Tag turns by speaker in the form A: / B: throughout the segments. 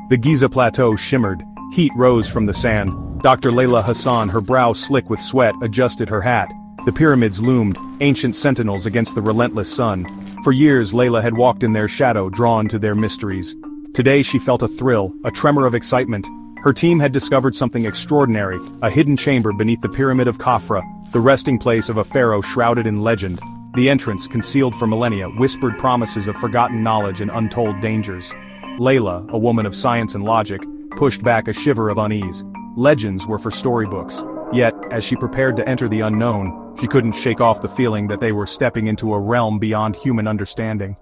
A: The Giza Plateau shimmered. Heat rose from the sand. Dr. Layla Hassan, her brow slick with sweat, adjusted her hat. The pyramids loomed, ancient sentinels against the relentless sun. For years Layla had walked in their shadow, drawn to their mysteries. Today she felt a thrill, a tremor of excitement. Her team had discovered something extraordinary, a hidden chamber beneath the pyramid of Khafre, the resting place of a pharaoh shrouded in legend. The entrance, concealed for millennia, whispered promises of forgotten knowledge and untold dangers. Layla, a woman of science and logic, pushed back a shiver of unease. Legends were for storybooks. Yet, as she prepared to enter the unknown, she couldn't shake off the feeling that they were stepping into a realm beyond human understanding.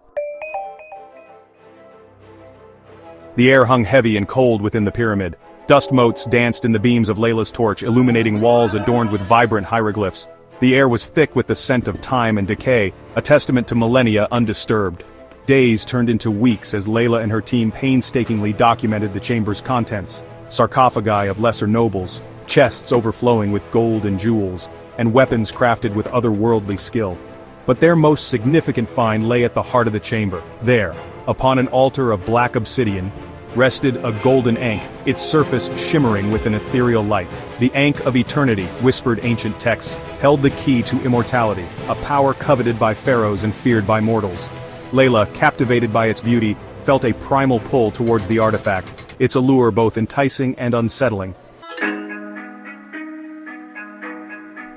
A: The air hung heavy and cold within the pyramid. Dust motes danced in the beams of Layla's torch, illuminating walls adorned with vibrant hieroglyphs. The air was thick with the scent of time and decay, a testament to millennia undisturbed. Days turned into weeks as Layla and her team painstakingly documented the chamber's contents. Sarcophagi of lesser nobles, chests overflowing with gold and jewels, and weapons crafted with otherworldly skill. But their most significant find lay at the heart of the chamber. There, upon an altar of black obsidian, rested a golden ankh, its surface shimmering with an ethereal light. The Ankh of Eternity, whispered ancient texts, held the key to immortality, a power coveted by pharaohs and feared by mortals. Layla, captivated by its beauty, felt a primal pull towards the artifact, its allure both enticing and unsettling.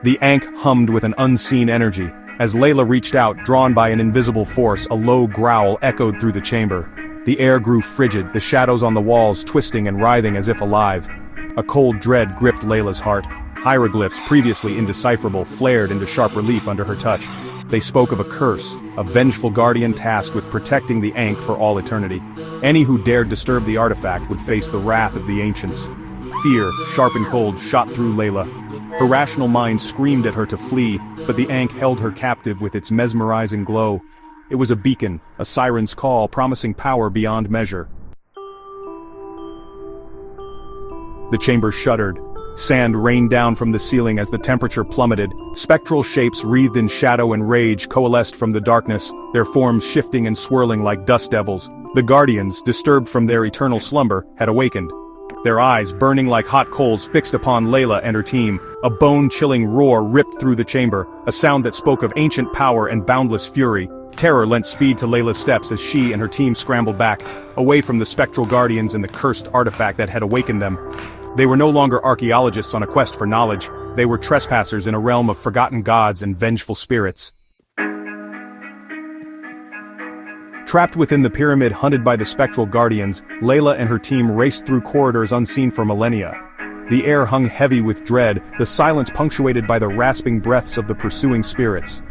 A: The Ankh hummed with an unseen energy. As Layla reached out, drawn by an invisible force, a low growl echoed through the chamber. The air grew frigid, the shadows on the walls twisting and writhing as if alive. A cold dread gripped Layla's heart. Hieroglyphs, previously indecipherable, flared into sharp relief under her touch. They spoke of a curse, a vengeful guardian tasked with protecting the Ankh for all eternity. Any who dared disturb the artifact would face the wrath of the ancients. Fear, sharp and cold, shot through Layla. Her rational mind screamed at her to flee, but the Ankh held her captive with its mesmerizing glow. It was a beacon, a siren's call promising power beyond measure. The chamber shuddered. Sand rained down from the ceiling as the temperature plummeted. Spectral shapes wreathed in shadow and rage coalesced from the darkness, their forms shifting and swirling like dust devils. The guardians, disturbed from their eternal slumber, had awakened. Their eyes, burning like hot coals, fixed upon Layla and her team. A bone-chilling roar ripped through the chamber, a sound that spoke of ancient power and boundless fury. Terror lent speed to Layla's steps as she and her team scrambled back, away from the spectral guardians and the cursed artifact that had awakened them. They were no longer archaeologists on a quest for knowledge, they were trespassers in a realm of forgotten gods and vengeful spirits. Trapped within the pyramid hunted by the spectral guardians, Layla and her team raced through corridors unseen for millennia. The air hung heavy with dread, the silence punctuated by the rasping breaths of the pursuing spirits.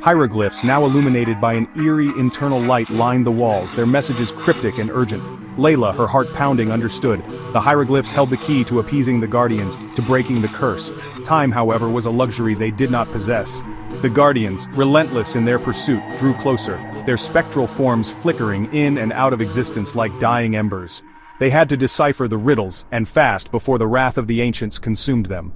A: Hieroglyphs, now illuminated by an eerie internal light, lined the walls, their messages cryptic and urgent. Layla, her heart pounding, understood. The hieroglyphs held the key to appeasing the guardians, to breaking the curse. Time, however, was a luxury they did not possess. The guardians, relentless in their pursuit, drew closer, their spectral forms flickering in and out of existence like dying embers. They had to decipher the riddles, and fast, before the wrath of the ancients consumed them.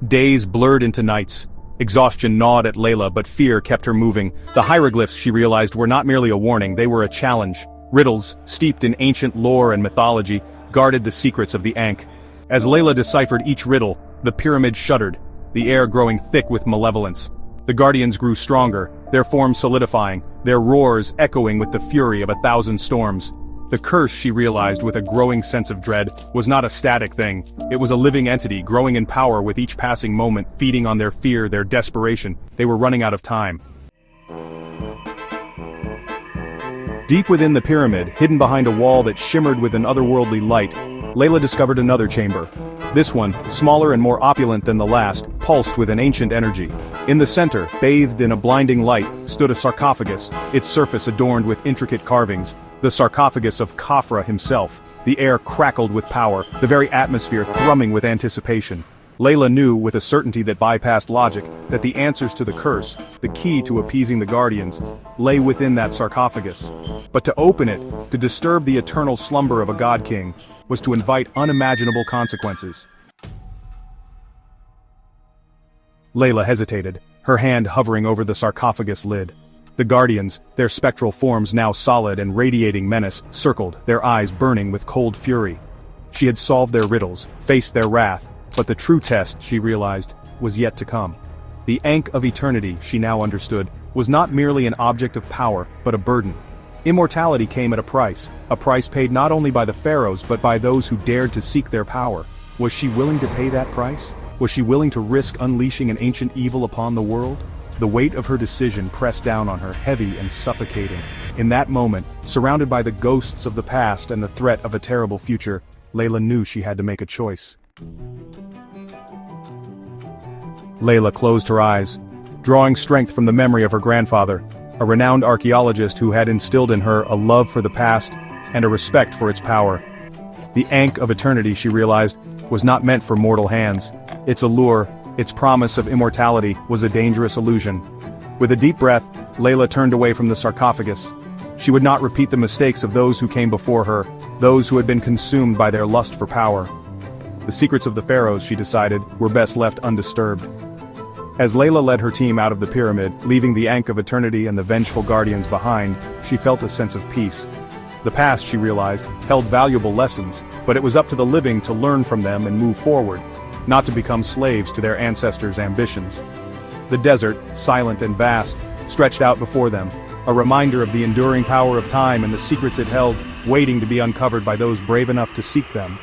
A: Days blurred into nights. Exhaustion gnawed at Layla, but fear kept her moving. The hieroglyphs, she realized, were not merely a warning, they were a challenge. Riddles, steeped in ancient lore and mythology, guarded the secrets of the Ankh. As Layla deciphered each riddle, the pyramid shuddered, the air growing thick with malevolence. The guardians grew stronger, their forms solidifying, their roars echoing with the fury of 1,000 storms. The curse, she realized with a growing sense of dread, was not a static thing. It was a living entity, growing in power with each passing moment, feeding on their fear, their desperation. They were running out of time. Deep within the pyramid, hidden behind a wall that shimmered with an otherworldly light, Layla discovered another chamber. This one, smaller and more opulent than the last, pulsed with an ancient energy. In the center, bathed in a blinding light, stood a sarcophagus, its surface adorned with intricate carvings. The sarcophagus of Khafre himself. The air crackled with power, the very atmosphere thrumming with anticipation. Layla knew, with a certainty that bypassed logic, that the answers to the curse, the key to appeasing the guardians, lay within that sarcophagus. But to open it, to disturb the eternal slumber of a god-king, was to invite unimaginable consequences. Layla hesitated, her hand hovering over the sarcophagus lid. The Guardians, their spectral forms now solid and radiating menace, circled, their eyes burning with cold fury. She had solved their riddles, faced their wrath, but the true test, she realized, was yet to come. The Ankh of Eternity, she now understood, was not merely an object of power, but a burden. Immortality came at a price paid not only by the pharaohs but by those who dared to seek their power. Was she willing to pay that price? Was she willing to risk unleashing an ancient evil upon the world? The weight of her decision pressed down on her, heavy and suffocating. In that moment, surrounded by the ghosts of the past and the threat of a terrible future, Layla knew she had to make a choice. Layla closed her eyes, drawing strength from the memory of her grandfather, a renowned archaeologist who had instilled in her a love for the past and a respect for its power. The Ankh of Eternity, she realized, was not meant for mortal hands. Its allure, its promise of immortality, was a dangerous illusion. With a deep breath, Layla turned away from the sarcophagus. She would not repeat the mistakes of those who came before her, those who had been consumed by their lust for power. The secrets of the pharaohs, she decided, were best left undisturbed. As Layla led her team out of the pyramid, leaving the Ankh of Eternity and the vengeful guardians behind, she felt a sense of peace. The past, she realized, held valuable lessons, but it was up to the living to learn from them and move forward, not to become slaves to their ancestors' ambitions. The desert, silent and vast, stretched out before them, a reminder of the enduring power of time and the secrets it held, waiting to be uncovered by those brave enough to seek them.